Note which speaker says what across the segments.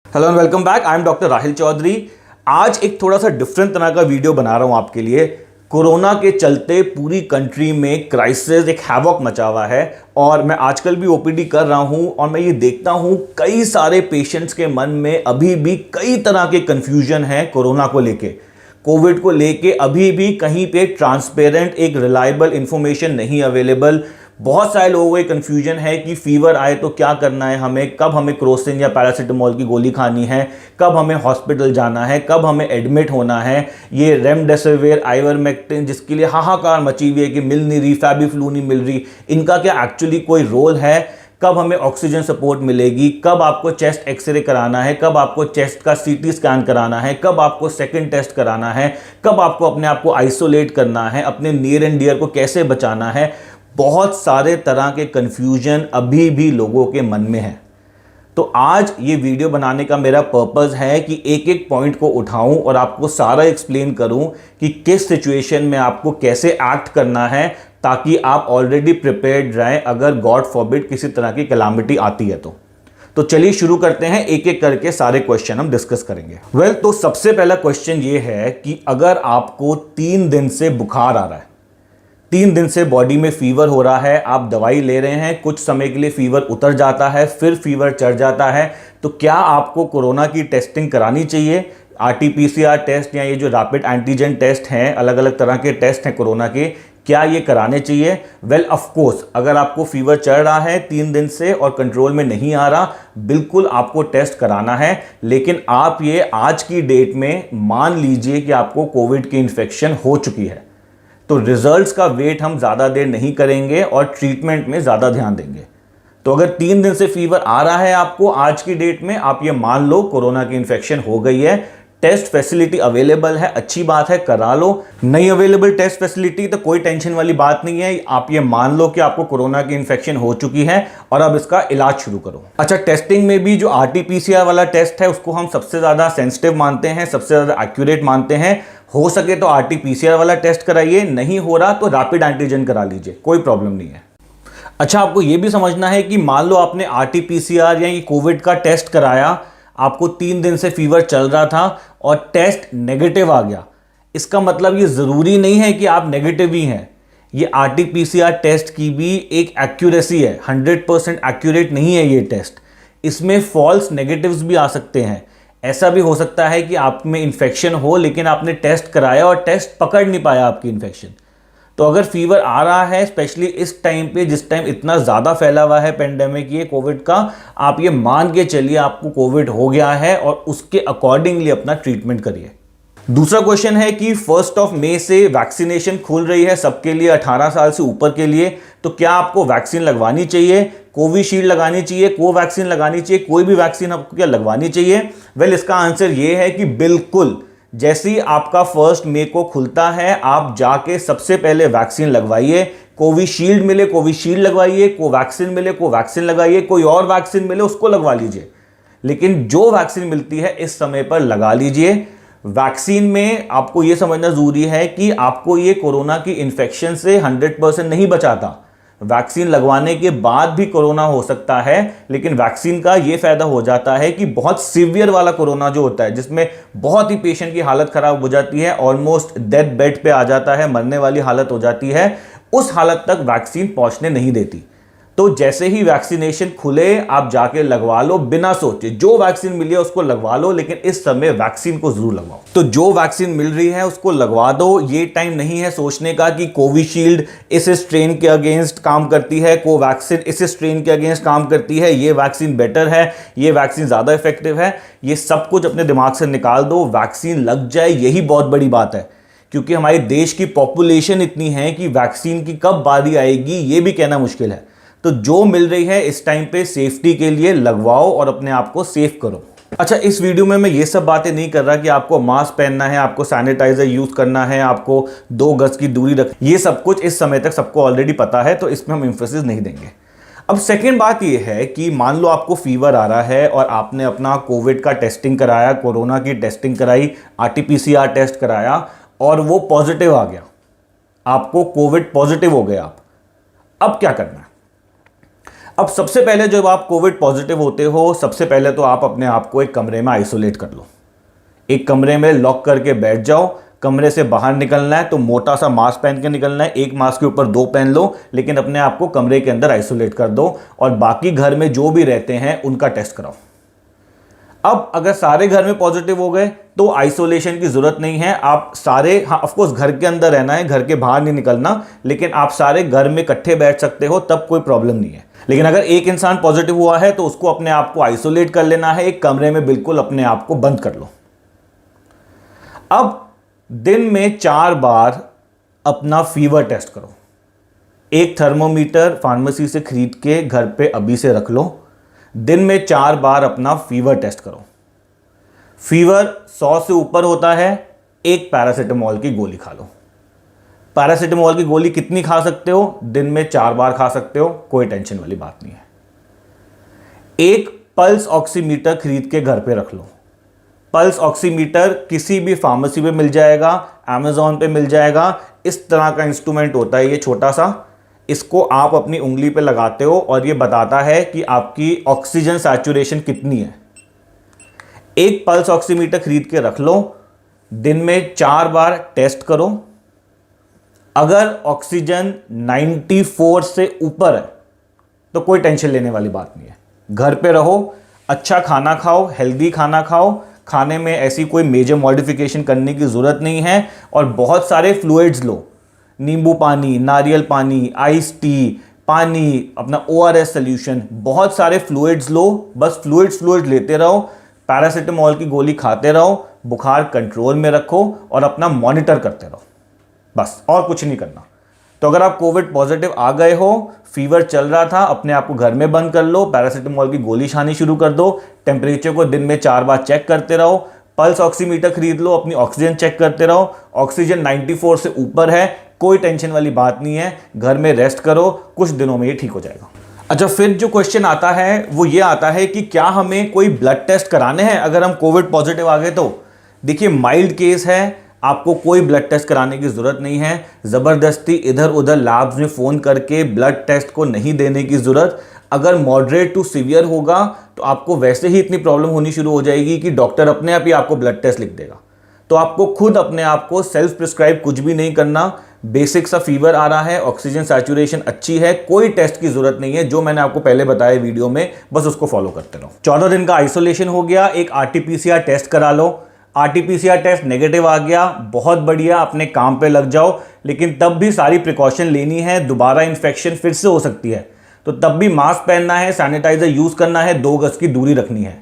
Speaker 1: Hello and welcome back. I am doctor Rahil Chaudhary. आज एक थोड़ा सा डिफरेंट तरह का वीडियो बना रहा हूं आपके लिए। कोरोना के चलते पूरी कंट्री में क्राइसिस, एक हैवॉक मचा हुआ है और मैं आजकल भी ओपीडी कर रहा हूं और मैं ये देखता हूं कई सारे पेशेंट्स के मन में अभी भी कई तरह के कंफ्यूजन है कोरोना को लेके, कोविड को लेके। अभी भी कहीं पे ट्रांसपेरेंट एक रिलायबल इंफॉर्मेशन नहीं अवेलेबल। बहुत सारे लोगों को कंफ्यूजन है कि फीवर आए तो क्या करना है, हमें कब हमें क्रोसिन या पैरासीटामोल की गोली खानी है, कब हमें हॉस्पिटल जाना है, कब हमें एडमिट होना है। ये रेमडेसिविर, आइवरमेक्टिन जिसके लिए हाहाकार मची हुई है कि मिल नहीं रही, फैबीफ्लू नहीं मिल रही, इनका क्या एक्चुअली कोई रोल है? कब हमें ऑक्सीजन सपोर्ट मिलेगी, कब आपको चेस्ट एक्सरे कराना है, कब आपको चेस्ट का सीटी स्कैन कराना है, कब आपको सेकंड टेस्ट कराना है, कब आपको अपने आप को आइसोलेट करना है, अपने नियर एंड डियर को कैसे बचाना है। बहुत सारे तरह के कंफ्यूजन अभी भी लोगों के मन में है। तो आज ये वीडियो बनाने का मेरा पर्पस है कि एक एक पॉइंट को उठाऊं और आपको सारा एक्सप्लेन करूं कि किस सिचुएशन में आपको कैसे एक्ट करना है ताकि आप ऑलरेडी प्रिपेयर्ड रहें अगर गॉड फॉरबिड किसी तरह की कैलामिटी आती है तो चलिए शुरू करते हैं। एक एक करके सारे क्वेश्चन हम डिस्कस करेंगे। तो सबसे पहला क्वेश्चन ये है कि अगर आपको 3 दिन से बुखार आ रहा है, 3 दिन से बॉडी में फीवर हो रहा है, आप दवाई ले रहे हैं, कुछ समय के लिए फीवर उतर जाता है, फिर फीवर चढ़ जाता है, तो क्या आपको कोरोना की टेस्टिंग करानी चाहिए? आरटीपीसीआर टेस्ट या ये जो रैपिड एंटीजन टेस्ट हैं, अलग अलग तरह के टेस्ट हैं कोरोना के, क्या ये कराने चाहिए? वेल ऑफ कोर्स, अगर आपको फीवर चढ़ रहा है 3 दिन से और कंट्रोल में नहीं आ रहा, बिल्कुल आपको टेस्ट कराना है। लेकिन आप ये आज की डेट में मान लीजिए कि आपको कोविड की इन्फेक्शन हो चुकी है, तो रिजल्ट्स का वेट हम ज़्यादा देर नहीं करेंगे और ट्रीटमेंट में ज़्यादा ध्यान देंगे। तो अगर 3 दिन से फीवर आ रहा है आपको आज की डेट में, आप ये मान लो कोरोना की इन्फेक्शन हो गई है, टेस्ट फैसिलिटी अवेलेबल है, अच्छी बात है, करा लो। नहीं अवेलेबल टेस्ट फैसिलिटी तो कोई टेंशन वाली बात नहीं है। आप ये मान लो कि आपको कोरोना की इन्फेक्शन हो चुकी है और अब इसका इलाज शुरू करो। अच्छा, टेस्टिंग में भी जो आरटीपीसीआर वाला टेस्ट है उसको हम सबसे ज़्यादा सेंसिटिव मानते हैं, सबसे ज़्यादा एक्यूरेट मानते हैं। हो सके तो आरटीपीसीआर वाला टेस्ट कराइए, नहीं हो रहा तो रैपिड एंटीजन करा लीजिए, कोई प्रॉब्लम नहीं है। अच्छा, आपको यह भी समझना है कि मान लो आपने आरटीपीसीआर या ये कोविड का टेस्ट कराया, आपको 3 दिन से फीवर चल रहा था और टेस्ट नेगेटिव आ गया, इसका मतलब ये ज़रूरी नहीं है कि आप नेगेटिव ही हैं। ये आरटीपीसीआर टेस्ट की भी एक एक्यूरेसी है, 100% एक्यूरेट नहीं है ये टेस्ट। इसमें फॉल्स नेगेटिव्स भी आ सकते हैं। ऐसा भी हो सकता है कि आप में इन्फेक्शन हो लेकिन आपने टेस्ट कराया और टेस्ट पकड़ नहीं पाया आपकी इन्फेक्शन। तो अगर फीवर आ रहा है, स्पेशली इस टाइम पे जिस टाइम इतना ज़्यादा फैला हुआ है पेंडेमिक ये कोविड का, आप ये मान के चलिए आपको कोविड हो गया है और उसके अकॉर्डिंगली अपना ट्रीटमेंट करिए। दूसरा क्वेश्चन है कि 1 मई से वैक्सीनेशन खुल रही है सबके लिए 18 साल से ऊपर के लिए, तो क्या आपको वैक्सीन लगवानी चाहिए? कोविशील्ड लगानी चाहिए, कोवैक्सीन लगानी चाहिए, कोई भी वैक्सीन आपको क्या लगवानी चाहिए? वेल, इसका आंसर ये है कि बिल्कुल, जैसे ही आपका 1 मई को खुलता है आप जाके सबसे पहले वैक्सीन लगवाइए। कोविशील्ड मिले कोविशील्ड लगवाइए, कोवैक्सीन मिले कोवैक्सीन लगाइए, कोई और वैक्सीन मिले उसको लगवा लीजिए, लेकिन जो वैक्सीन मिलती है इस समय पर लगा लीजिए। वैक्सीन में आपको यह समझना जरूरी है कि आपको ये कोरोना की इन्फेक्शन से 100% नहीं बचाता। वैक्सीन लगवाने के बाद भी कोरोना हो सकता है, लेकिन वैक्सीन का यह फायदा हो जाता है कि बहुत सीवियर वाला कोरोना जो होता है, जिसमें बहुत ही पेशेंट की हालत खराब हो जाती है, ऑलमोस्ट डेथ बेड पे आ जाता है, मरने वाली हालत हो जाती है, उस हालत तक वैक्सीन पहुंचने नहीं देती। तो जैसे ही वैक्सीनेशन खुले आप जाके लगवा लो, बिना सोचे जो वैक्सीन मिली है उसको लगवा लो, लेकिन इस समय वैक्सीन को जरूर लगवाओ। तो जो वैक्सीन मिल रही है उसको लगवा दो। ये टाइम नहीं है सोचने का कि कोविशील्ड इस स्ट्रेन के अगेंस्ट काम करती है, कोवैक्सीन इस स्ट्रेन के अगेंस्ट काम करती है, ये वैक्सीन बेटर है, ये वैक्सीन ज्यादा इफेक्टिव है। ये सब कुछ अपने दिमाग से निकाल दो, वैक्सीन लग जाए यही बहुत बड़ी बात है, क्योंकि हमारे देश की पॉपुलेशन इतनी है कि वैक्सीन की कब बारी आएगी ये भी कहना मुश्किल है। तो जो मिल रही है इस टाइम पे सेफ्टी के लिए लगवाओ और अपने आप को सेफ करो। अच्छा, इस वीडियो में मैं ये सब बातें नहीं कर रहा कि आपको मास्क पहनना है, आपको सैनिटाइजर यूज करना है, आपको 2 गज की दूरी रख, ये सब कुछ इस समय तक सबको ऑलरेडी पता है, तो इसमें हम इंफोसिस नहीं देंगे। अब सेकेंड बात ये है कि मान लो आपको फीवर आ रहा है और आपने अपना कोविड का टेस्टिंग कराया, कोरोना की टेस्टिंग कराई, आरटीपीसीआर टेस्ट कराया और वो पॉजिटिव आ गया, आपको कोविड पॉजिटिव हो गया। अब क्या करना है? अब सबसे पहले जब आप कोविड पॉजिटिव होते हो, सबसे पहले तो आप अपने आप को एक कमरे में आइसोलेट कर लो। एक कमरे में लॉक करके बैठ जाओ। कमरे से बाहर निकलना है तो मोटा सा मास्क पहन के निकलना है, एक मास्क के ऊपर 2 पहन लो, लेकिन अपने आप को कमरे के अंदर आइसोलेट कर दो और बाकी घर में जो भी रहते हैं उनका टेस्ट कराओ। अब अगर सारे घर में पॉजिटिव हो गए तो आइसोलेशन की जरूरत नहीं है। आप सारे, हाँ ऑफ कोर्स घर के अंदर रहना है, घर के बाहर नहीं निकलना, लेकिन आप सारे घर में इकट्ठे बैठ सकते हो, तब कोई प्रॉब्लम नहीं है। लेकिन अगर एक इंसान पॉजिटिव हुआ है तो उसको अपने आप को आइसोलेट कर लेना है, एक कमरे में बिल्कुल अपने आप को बंद कर लो। अब दिन में 4 बार अपना फीवर टेस्ट करो। एक थर्मोमीटर फार्मेसी से खरीद के घर पे अभी से रख लो। दिन में 4 बार अपना फीवर टेस्ट करो। फीवर 100 से ऊपर होता है, एक पैरासीटामोल की गोली खा लो। पैरासीटामोल की गोली कितनी खा सकते हो? दिन में 4 बार खा सकते हो, कोई टेंशन वाली बात नहीं है। एक पल्स ऑक्सीमीटर खरीद के घर पे रख लो। पल्स ऑक्सीमीटर किसी भी फार्मेसी पे मिल जाएगा, अमेजोन पे मिल जाएगा। इस तरह का इंस्ट्रूमेंट होता है ये छोटा सा, इसको आप अपनी उंगली पे लगाते हो और ये बताता है कि आपकी ऑक्सीजन सैचुरेशन कितनी है। एक पल्स ऑक्सीमीटर खरीद के रख लो, दिन में 4 बार टेस्ट करो। अगर ऑक्सीजन 94 से ऊपर है तो कोई टेंशन लेने वाली बात नहीं है। घर पे रहो, अच्छा खाना खाओ, हेल्दी खाना खाओ, खाने में ऐसी कोई मेजर मॉडिफिकेशन करने की ज़रूरत नहीं है। और बहुत सारे फ्लूइड्स लो, नींबू पानी, नारियल पानी, आइस टी, पानी, अपना ORS सोल्यूशन, बहुत सारे फ्लूइड्स लो। बस फ्लूइड्स लेते रहो, पैरासीटामोल की गोली खाते रहो, बुखार कंट्रोल में रखो और अपना मॉनिटर करते रहो, बस और कुछ नहीं करना। तो अगर आप कोविड पॉजिटिव आ गए हो, फीवर चल रहा था, अपने आप को घर में बंद कर लो, पैरासीटामोल की गोली खानी शुरू कर दो, टेम्परेचर को दिन में 4 बार चेक करते रहो, पल्स ऑक्सीमीटर खरीद लो, अपनी ऑक्सीजन चेक करते रहो। ऑक्सीजन 94 से ऊपर है, कोई टेंशन वाली बात नहीं है, घर में रेस्ट करो, कुछ दिनों में ये ठीक हो जाएगा। अच्छा, फिर जो क्वेश्चन आता है वो ये आता है कि क्या हमें कोई ब्लड टेस्ट कराने हैं अगर हम कोविड पॉजिटिव आ गए तो? देखिए, माइल्ड केस है, आपको कोई ब्लड टेस्ट कराने की ज़रूरत नहीं है। ज़बरदस्ती इधर उधर लैब्स में फ़ोन करके ब्लड टेस्ट को नहीं देने की ज़रूरत। अगर मॉडरेट टू सीवियर होगा तो आपको वैसे ही इतनी प्रॉब्लम होनी शुरू हो जाएगी कि डॉक्टर अपने आप ही आपको ब्लड टेस्ट लिख देगा। तो आपको खुद अपने आप को सेल्फ प्रिस्क्राइब कुछ भी नहीं करना। बेसिक सा फीवर आ रहा है, ऑक्सीजन सैचुरेशन अच्छी है, कोई टेस्ट की ज़रूरत नहीं है। जो मैंने आपको पहले बताया वीडियो में, बस उसको फॉलो करते रहो। 14 दिन का आइसोलेशन हो गया, एक RT-PCR टेस्ट करा लो। RT-PCR टेस्ट नेगेटिव आ गया, बहुत बढ़िया, अपने काम पे लग जाओ। लेकिन तब भी सारी प्रिकॉशन लेनी है, दोबारा इन्फेक्शन फिर से हो सकती है, तो तब भी मास्क पहनना है, सैनिटाइजर यूज़ करना है, 2 गज की दूरी रखनी है।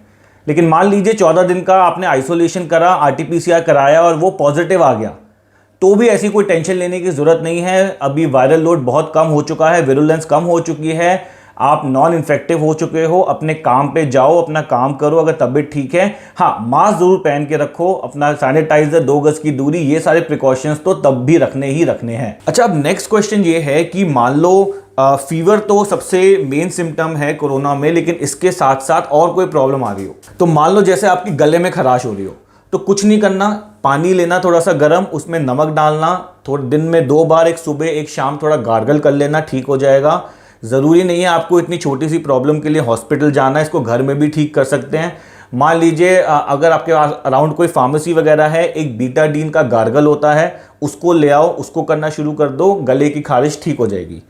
Speaker 1: लेकिन मान लीजिए 14 दिन का आपने आइसोलेशन करा, RT-PCR कराया और वो पॉजिटिव आ गया, तो भी ऐसी कोई टेंशन लेने की ज़रूरत नहीं है। अभी वायरल लोड बहुत कम हो चुका है, विरुलेंस कम हो चुकी है, आप नॉन इन्फेक्टिव हो चुके हो, अपने काम पे जाओ, अपना काम करो। अगर तबीयत ठीक है, हाँ मास्क ज़रूर पहन के रखो, अपना सैनिटाइजर, 2 गज की दूरी, ये सारे प्रिकॉशंस तो तब भी रखने ही रखने हैं। अच्छा, अब नेक्स्ट क्वेश्चन ये है कि मान लो फीवर तो सबसे मेन सिम्टम है कोरोना में, लेकिन इसके साथ साथ और कोई प्रॉब्लम आ रही हो। तो मान लो जैसे आपकी गले में खराश हो रही हो, तो कुछ नहीं करना, पानी लेना थोड़ा सा गर्म, उसमें नमक डालना, थोड़े दिन में 2 बार, एक सुबह एक शाम, थोड़ा गार्गल कर लेना, ठीक हो जाएगा। ज़रूरी नहीं है आपको इतनी छोटी सी प्रॉब्लम के लिए हॉस्पिटल जाना है, इसको घर में भी ठीक कर सकते हैं। मान लीजिए अगर आपके पास अराउंड कोई फार्मेसी वगैरह है, एक बीटाडीन का गार्गल होता है, उसको ले आओ, उसको करना शुरू कर दो, गले की खारिश ठीक हो जाएगी।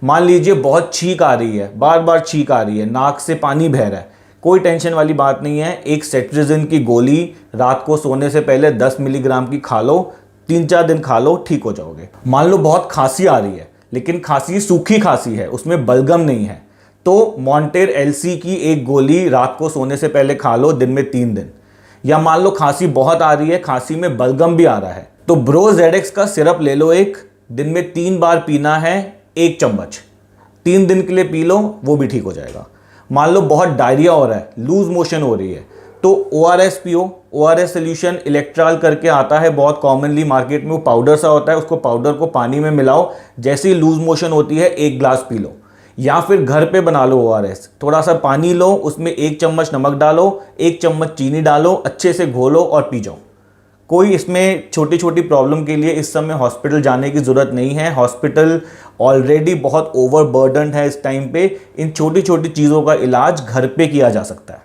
Speaker 1: मान लीजिए बहुत छींक आ रही है, बार बार छींक आ रही है, नाक से पानी बह रहा है, कोई टेंशन वाली बात नहीं है, एक सेट्रिजिन की गोली रात को सोने से पहले 10 मिलीग्राम की खा लो, 3-4 दिन खा लो, ठीक हो जाओगे। मान लो बहुत खांसी आ रही है, लेकिन खांसी सूखी खांसी है, उसमें बलगम नहीं है, तो मॉन्टेर LC की एक गोली रात को सोने से पहले खा लो, दिन में 3 दिन। या मान लो खांसी बहुत आ रही है, खांसी में बलगम भी आ रहा है, तो ब्रोजेडेक्स का सिरप ले लो, एक दिन में 3 बार पीना है, 1 चम्मच, 3 दिन के लिए पी लो, वो भी ठीक हो जाएगा। मान लो बहुत डायरिया हो रहा है, लूज मोशन हो रही है, तो ORS पियो। ORS सोल्यूशन इलेक्ट्रॉल करके आता है, बहुत कॉमनली मार्केट में, वो पाउडर सा होता है, उसको पाउडर को पानी में मिलाओ, जैसे ही लूज मोशन होती है 1 ग्लास पी लो। या फिर घर पे बना लो ORS, थोड़ा सा पानी लो, उसमें 1 चम्मच नमक डालो, 1 चम्मच चीनी डालो, अच्छे से घोलो और पी जाओ, कोई इसमें छोटी छोटी प्रॉब्लम के लिए इस समय हॉस्पिटल जाने की ज़रूरत नहीं है। हॉस्पिटल ऑलरेडी बहुत ओवरबर्डन्ड है इस टाइम पे। इन छोटी छोटी चीज़ों का इलाज घर पे किया जा सकता है।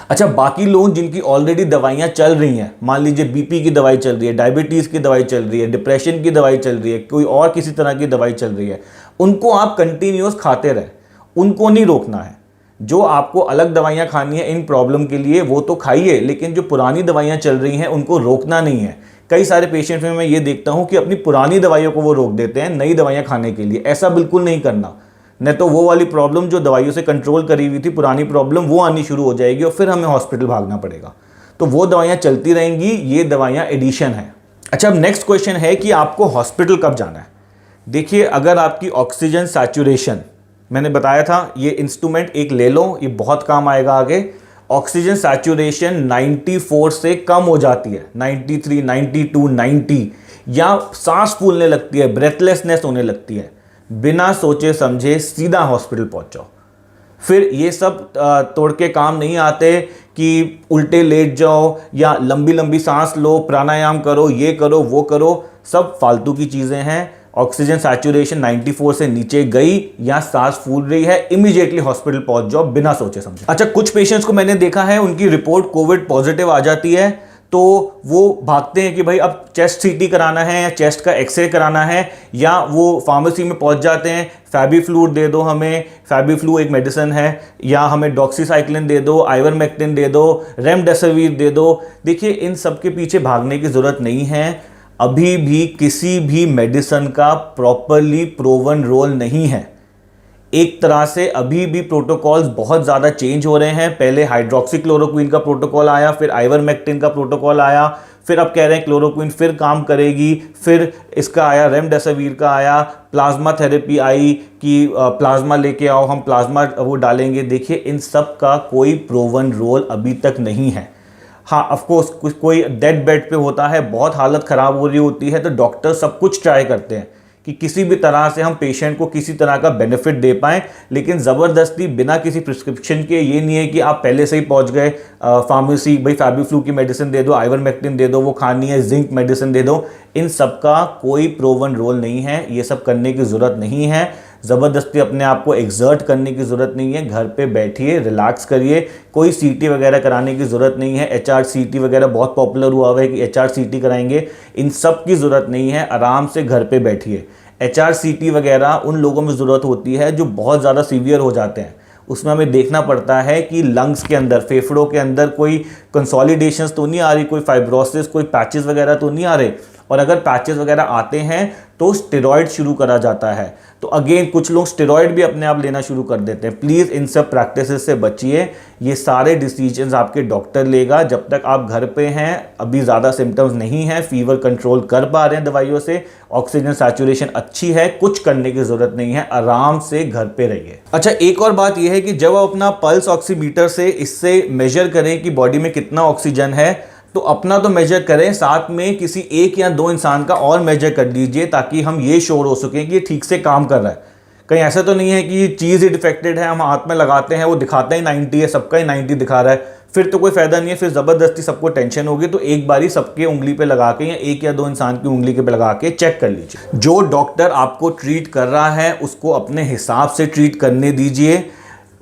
Speaker 1: अच्छा, बाकी लोग जिनकी ऑलरेडी दवाइयाँ चल रही हैं, मान लीजिए बीपी की दवाई चल रही है, डायबिटीज़ की दवाई चल रही है, डिप्रेशन की दवाई चल रही है, कोई और किसी तरह की दवाई चल रही है, उनको आप कंटिन्यूस खाते रहें, उनको नहीं रोकना है। जो आपको अलग दवाइयाँ खानी है इन प्रॉब्लम के लिए वो तो खाइए, लेकिन जो पुरानी दवाइयाँ चल रही हैं उनको रोकना नहीं है। कई सारे पेशेंट्स में मैं ये देखता हूँ कि अपनी पुरानी दवाइयों को वो रोक देते हैं नई दवाइयाँ खाने के लिए। ऐसा बिल्कुल नहीं करना, नहीं तो वो वाली प्रॉब्लम जो दवाइयों से कंट्रोल करी हुई थी, पुरानी प्रॉब्लम, वो आनी शुरू हो जाएगी और फिर हमें हॉस्पिटल भागना पड़ेगा। तो वो दवाइयाँ चलती रहेंगी, ये दवाइयाँ एडिशन है। अच्छा, अब नेक्स्ट क्वेश्चन है कि आपको हॉस्पिटल कब जाना है। देखिए, अगर आपकी ऑक्सीजन सैचुरेशन, मैंने बताया था ये इंस्ट्रूमेंट एक ले लो, ये बहुत काम आएगा आगे। ऑक्सीजन सैचुरेशन 94 से कम हो जाती है, 93, 92, 90, या सांस फूलने लगती है, ब्रेथलेसनेस होने लगती है, बिना सोचे समझे सीधा हॉस्पिटल पहुंच जाओ। फिर ये सब तोड़ के काम नहीं आते कि उल्टे लेट जाओ या लंबी लंबी सांस लो, प्राणायाम करो, ये करो, वो करो, सब फालतू की चीज़ें हैं। ऑक्सीजन सैचुरेशन 94 से नीचे गई या सांस फूल रही है, इमीडिएटली हॉस्पिटल पहुंच जाओ बिना सोचे समझे। अच्छा, कुछ पेशेंट्स को मैंने देखा है उनकी रिपोर्ट कोविड पॉजिटिव आ जाती है तो वो भागते हैं कि भाई अब चेस्ट सीटी कराना है या चेस्ट का एक्सरे कराना है, या वो फार्मेसी में पहुंच जाते हैं, फैबीफ्लू दे दो हमें, फैबीफ्लू एक मेडिसिन है, या हमें डॉक्सीसाइक्लिन दे दो, आइवरमेक्टिन दे दो, रेमडेसिविर दे दो। देखिए, इन सब के पीछे भागने की ज़रूरत नहीं है। अभी भी किसी भी मेडिसिन का प्रॉपरली प्रूवन रोल नहीं है। एक तरह से अभी भी प्रोटोकॉल्स बहुत ज़्यादा चेंज हो रहे हैं। पहले हाइड्रोक्सीक्लोरोक्विन का प्रोटोकॉल आया, फिर आइवरमेक्टिन का प्रोटोकॉल आया, फिर अब कह रहे हैं क्लोरोक्विन फिर काम करेगी, फिर इसका आया, रेमडेसिविर का आया, प्लाज्मा थेरेपी आई कि प्लाज्मा लेके आओ, हम प्लाज्मा वो डालेंगे। देखिए, इन सब का कोई प्रूवन रोल अभी तक नहीं है। हाँ, ऑफकोर्स कोई डेड बेड पे होता है, बहुत हालत ख़राब हो रही होती है, तो डॉक्टर सब कुछ ट्राई करते हैं कि किसी भी तरह से हम पेशेंट को किसी तरह का बेनिफिट दे पाएँ, लेकिन ज़बरदस्ती बिना किसी प्रिस्क्रिप्शन के ये नहीं है कि आप पहले से ही पहुंच गए फार्मेसी, भाई फैबीफ्लू की मेडिसिन दे दो, आइवरमेक्टिन दे दो, वो खानी है, जिंक मेडिसिन दे दो। इन सब का कोई प्रूवन रोल नहीं है, ये सब करने की ज़रूरत नहीं है। ज़बरदस्ती अपने आप को एक्सर्ट करने की ज़रूरत नहीं है। घर पे बैठिए, रिलैक्स करिए, कोई सीटी वगैरह कराने की ज़रूरत नहीं है। HRCT वगैरह बहुत पॉपुलर हुआ हुआ है कि HRCT कराएंगे, इन सब की ज़रूरत नहीं है। आराम से घर पे बैठिए। HRCT वगैरह उन लोगों में ज़रूरत होती है जो बहुत ज़्यादा सीवियर हो जाते हैं। उसमें हमें देखना पड़ता है कि लंग्स के अंदर, फेफड़ों के अंदर कोई कंसोलिडेशंस तो नहीं आ रही, कोई फाइब्रोसिस, कोई पैचेस वगैरह तो नहीं आ रहे। और अगर पैचेस वगैरह आते हैं तो स्टेरॉइड शुरू करा जाता है। तो अगेन कुछ लोग स्टेरॉइड भी अपने आप लेना शुरू कर देते हैं। प्लीज़ इन सब प्रैक्टिसेस से बचिए। ये सारे डिसीजंस आपके डॉक्टर लेगा। जब तक आप घर पे हैं, अभी ज़्यादा सिम्टम्स नहीं हैं, फीवर कंट्रोल कर पा रहे हैं दवाइयों से, ऑक्सीजन सैचुरेशन अच्छी है, कुछ करने की ज़रूरत नहीं है, आराम से घर पे रहिए। अच्छा, एक और बात यह है कि जब आप अपना पल्स ऑक्सीमीटर से इससे मेजर करें कि बॉडी में कितना ऑक्सीजन है, तो अपना तो मेजर करें, साथ में किसी एक या दो इंसान का और मेजर कर लीजिए, ताकि हम ये श्योर हो सकें कि ये ठीक से काम कर रहा है। कहीं ऐसा तो नहीं है कि ये चीज़ ही डिफेक्टेड है, हम हाथ में लगाते हैं, वो दिखाता ही 90 है, सबका ही 90 दिखा रहा है, फिर तो कोई फायदा नहीं है, फिर ज़बरदस्ती सबको टेंशन होगी। तो एक बारी सबके उंगली पे लगा के या एक या दो इंसान की उंगली के पे लगा के चेक कर लीजिए। जो डॉक्टर आपको ट्रीट कर रहा है उसको अपने हिसाब से ट्रीट करने दीजिए।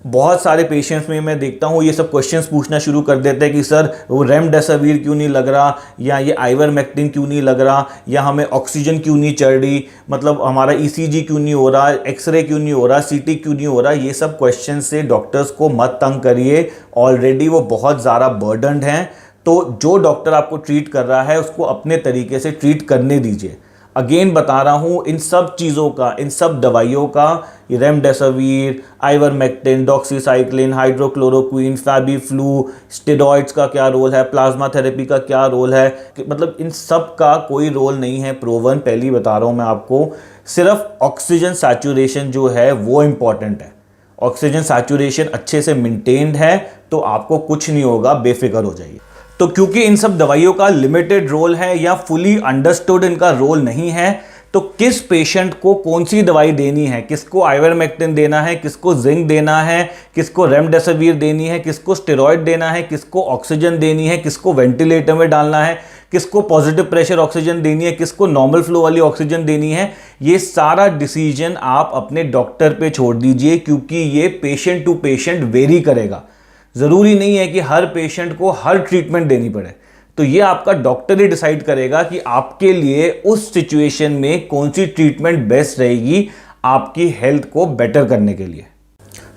Speaker 1: बहुत सारे पेशेंट्स में मैं देखता हूँ ये सब क्वेश्चंस पूछना शुरू कर देते हैं कि सर वो रेमडेसिविर क्यों नहीं लग रहा, या ये आइवरमेक्टिन क्यों नहीं लग रहा, या हमें ऑक्सीजन क्यों नहीं चढ़ रही, मतलब हमारा ECG क्यों नहीं हो रहा, एक्सरे क्यों नहीं हो रहा, CT क्यों नहीं हो रहा। ये सब क्वेश्चन से डॉक्टर्स को मत तंग करिए, ऑलरेडी वो बहुत ज़्यादा बर्डनड हैं। तो जो डॉक्टर आपको ट्रीट कर रहा है उसको अपने तरीके से ट्रीट करने दीजिए। अगेन बता रहा हूँ, इन सब चीज़ों का, इन सब दवाइयों का, remdesivir, ivermectin, doxycycline, hydrochloroquine, FabiFlu, steroids का क्या रोल है, प्लाज्मा थेरेपी का क्या रोल है, मतलब इन सब का कोई रोल नहीं है प्रूवन। पहली बता रहा हूँ मैं आपको, सिर्फ ऑक्सीजन सैचुरेशन जो है वो इम्पॉर्टेंट है। ऑक्सीजन सैचुरेशन अच्छे से मेंटेन्ड है तो आपको कुछ नहीं होगा, बेफिक्र हो जाइए। तो क्योंकि इन सब दवाइयों का लिमिटेड रोल है या फुली अंडरस्टूड इनका रोल नहीं है, तो किस पेशेंट को कौन सी दवाई देनी है, किसको आइवरमेक्टिन देना है, किसको जिंक देना है, किसको रेमडेसिविर देनी है, किसको स्टेरॉइड देना है, किसको ऑक्सीजन देनी है, किसको वेंटिलेटर में डालना है, किसको पॉजिटिव प्रेशर ऑक्सीजन देनी है, किसको नॉर्मल फ्लो वाली ऑक्सीजन देनी है, ये सारा डिसीजन आप अपने डॉक्टर पे छोड़ दीजिए, क्योंकि ये पेशेंट टू पेशेंट वेरी करेगा। ज़रूरी नहीं है कि हर पेशेंट को हर ट्रीटमेंट देनी पड़े, तो ये आपका डॉक्टर ही डिसाइड करेगा कि आपके लिए उस सिचुएशन में कौन सी ट्रीटमेंट बेस्ट रहेगी आपकी हेल्थ को बेटर करने के लिए।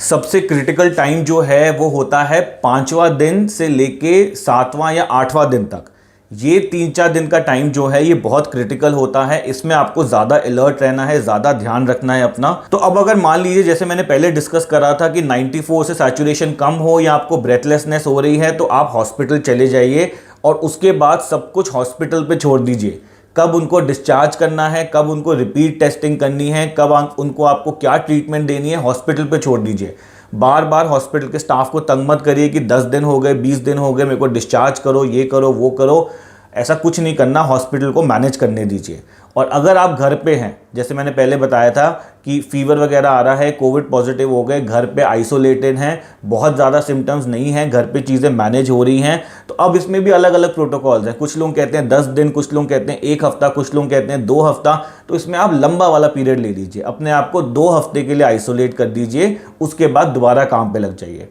Speaker 1: सबसे क्रिटिकल टाइम जो है वो होता है 5वां दिन से लेके 7वां या 8वां दिन तक। ये 3-4 दिन का टाइम जो है ये बहुत क्रिटिकल होता है। इसमें आपको ज़्यादा अलर्ट रहना है, ज़्यादा ध्यान रखना है अपना। तो अब अगर मान लीजिए जैसे मैंने पहले डिस्कस करा था कि 94 से सैचुरेशन कम हो या आपको ब्रेथलेसनेस हो रही है, तो आप हॉस्पिटल चले जाइए और उसके बाद सब कुछ हॉस्पिटल पे छोड़ दीजिए। कब उनको डिस्चार्ज करना है, कब उनको रिपीट टेस्टिंग करनी है, कब उनको आपको क्या ट्रीटमेंट देनी है, हॉस्पिटल पे छोड़ दीजिए। बार बार हॉस्पिटल के स्टाफ को तंग मत करिए कि 10 दिन हो गए, 20 दिन हो गए, मेरे को डिस्चार्ज करो, ये करो, वो करो। ऐसा कुछ नहीं करना, हॉस्पिटल को मैनेज करने दीजिए। और अगर आप घर पे हैं, जैसे मैंने पहले बताया था कि फीवर वगैरह आ रहा है, कोविड पॉजिटिव हो गए, घर पे आइसोलेटेड हैं, बहुत ज़्यादा सिम्टम्स नहीं हैं, घर पे चीज़ें मैनेज हो रही हैं, तो अब इसमें भी अलग अलग प्रोटोकॉल्स हैं। कुछ लोग कहते हैं 10 दिन, कुछ लोग कहते हैं 1 हफ्ता, कुछ लोग कहते हैं 2 हफ्ता। तो इसमें आप लंबा वाला पीरियड ले लीजिए, अपने आप को 2 हफ्ते के लिए आइसोलेट कर दीजिए, उसके बाद दोबारा काम पे लग जाइए।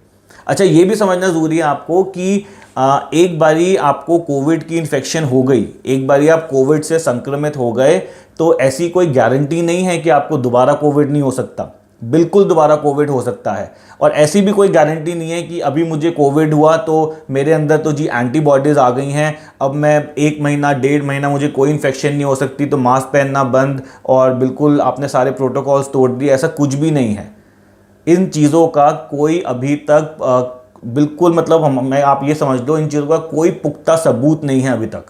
Speaker 1: अच्छा, ये भी समझना ज़रूरी है आपको कि एक बारी आपको कोविड की इन्फेक्शन हो गई, एक बारी आप कोविड से संक्रमित हो गए, तो ऐसी कोई गारंटी नहीं है कि आपको दोबारा कोविड नहीं हो सकता। बिल्कुल दोबारा कोविड हो सकता है। और ऐसी भी कोई गारंटी नहीं है कि अभी मुझे कोविड हुआ तो मेरे अंदर तो जी एंटीबॉडीज़ आ गई हैं, अब मैं 1 महीना 1.5 महीना मुझे कोई इन्फेक्शन नहीं हो सकती, तो मास्क पहनना बंद और बिल्कुल आपने सारे प्रोटोकॉल्स तोड़ दिए। ऐसा कुछ भी नहीं है। इन चीज़ों का कोई अभी तक बिल्कुल मतलब मैं आप ये समझ लो, इन चीज़ों का कोई पुख्ता सबूत नहीं है अभी तक।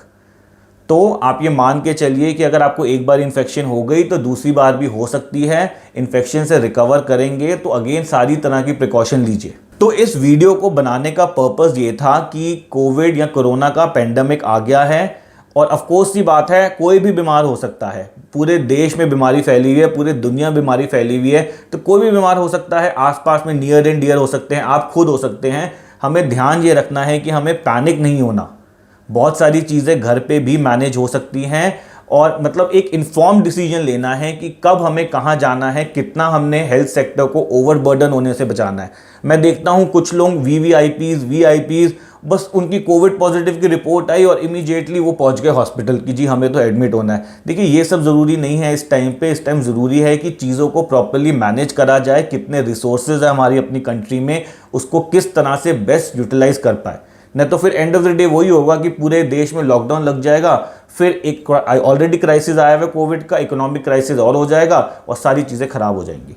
Speaker 1: तो आप ये मान के चलिए कि अगर आपको एक बार इन्फेक्शन हो गई तो दूसरी बार भी हो सकती है। इन्फेक्शन से रिकवर करेंगे तो अगेन सारी तरह की प्रिकॉशन लीजिए। तो इस वीडियो को बनाने का पर्पस ये था कि कोविड या कोरोना का पेंडेमिक आ गया है और ऑफ कोर्स सी बात है, कोई भी बीमार हो सकता है। पूरे देश में बीमारी फैली हुई है, पूरे दुनिया में बीमारी फैली हुई है, तो कोई भी बीमार हो सकता है। आसपास में नियर एंड डियर हो सकते हैं, आप खुद हो सकते हैं। हमें ध्यान ये रखना है कि हमें पैनिक नहीं होना। बहुत सारी चीज़ें घर पे भी मैनेज हो सकती हैं और मतलब एक इन्फॉर्म डिसीजन लेना है कि कब हमें कहाँ जाना है, कितना हमने हेल्थ सेक्टर को ओवरबर्डन होने से बचाना है। मैं देखता हूँ कुछ लोग वीआईपीज बस उनकी कोविड पॉजिटिव की रिपोर्ट आई और इमीडिएटली वो पहुंच गए हॉस्पिटल की, जी हमें तो एडमिट होना है। देखिए, ये सब ज़रूरी नहीं है इस टाइम पे। इस टाइम ज़रूरी है कि चीज़ों को प्रॉपर्ली मैनेज करा जाए, कितने रिसोर्सेज है हमारी अपनी कंट्री में, उसको किस तरह से बेस्ट यूटिलाइज कर पाए। नहीं तो फिर एंड ऑफ द डे वही होगा कि पूरे देश में लॉकडाउन लग जाएगा, फिर एक ऑलरेडी क्राइसिस आया हुआ कोविड का, इकोनॉमिक क्राइसिस और हो जाएगा और सारी चीज़ें खराब हो जाएंगी।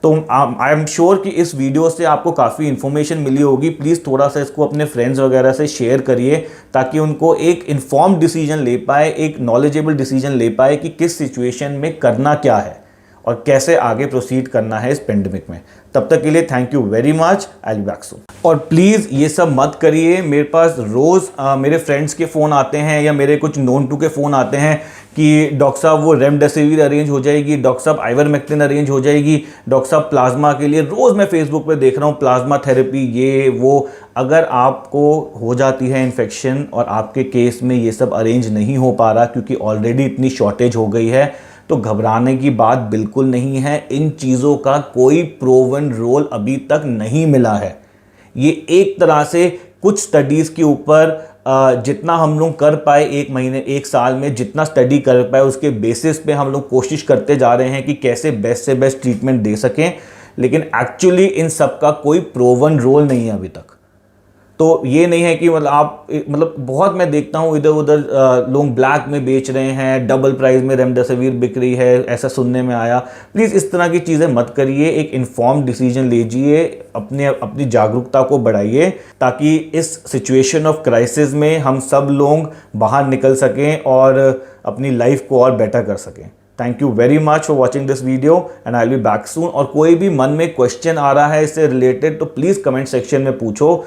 Speaker 1: तो आई एम श्योर कि इस वीडियो से आपको काफ़ी इन्फॉर्मेशन मिली होगी। प्लीज़ थोड़ा सा इसको अपने फ्रेंड्स वगैरह से शेयर करिए ताकि उनको एक इन्फॉर्म्ड डिसीजन ले पाए, एक नॉलेजेबल डिसीजन ले पाए कि किस सिचुएशन में करना क्या है और कैसे आगे प्रोसीड करना है इस पेंडेमिक में। तब तक के लिए thank you very much, I will be back soon. और प्लीज़ ये सब मत करिए। मेरे पास रोज़ मेरे फ्रेंड्स के फ़ोन आते हैं या मेरे कुछ नोन टू के फ़ोन आते हैं कि डॉक्टर साहब वो रेमडेसिविर अरेंज हो जाएगी, डॉक्टर साहब आइवरमेक्टिन अरेंज हो जाएगी, डॉक्टर साहब प्लाज्मा के लिए। रोज़ मैं फेसबुक पे देख रहा हूँ प्लाज्मा थेरेपी, ये वो। अगर आपको हो जाती है इन्फेक्शन और आपके केस में ये सब अरेंज नहीं हो पा रहा क्योंकि ऑलरेडी इतनी शॉर्टेज हो गई है, तो घबराने की बात बिल्कुल नहीं है। इन चीज़ों का कोई प्रूवन रोल अभी तक नहीं मिला है। ये एक तरह से कुछ स्टडीज़ के ऊपर जितना हम लोग कर पाए, 1 महीने 1 साल में जितना स्टडी कर पाए, उसके बेसिस पे हम लोग कोशिश करते जा रहे हैं कि कैसे बेस्ट से बेस्ट ट्रीटमेंट दे सकें। लेकिन एक्चुअली इन सब का कोई प्रूवन रोल नहीं है अभी तक। तो ये नहीं है कि मतलब बहुत मैं देखता हूँ इधर उधर लोग ब्लैक में बेच रहे हैं, डबल प्राइस में रेमडेसिविर बिक रही है, ऐसा सुनने में आया। प्लीज़ इस तरह की चीज़ें मत करिए। एक इन्फॉर्म्ड डिसीजन लीजिए, अपनी जागरूकता को बढ़ाइए ताकि इस सिचुएशन ऑफ क्राइसिस में हम सब लोग बाहर निकल सकें और अपनी लाइफ को और बेटर कर सकें। Thank you very much for watching this video and I will be back soon. और कोई भी मन में क्वेश्चन आ रहा है इससे रिलेटेड तो प्लीज़ कमेंट सेक्शन में पूछो।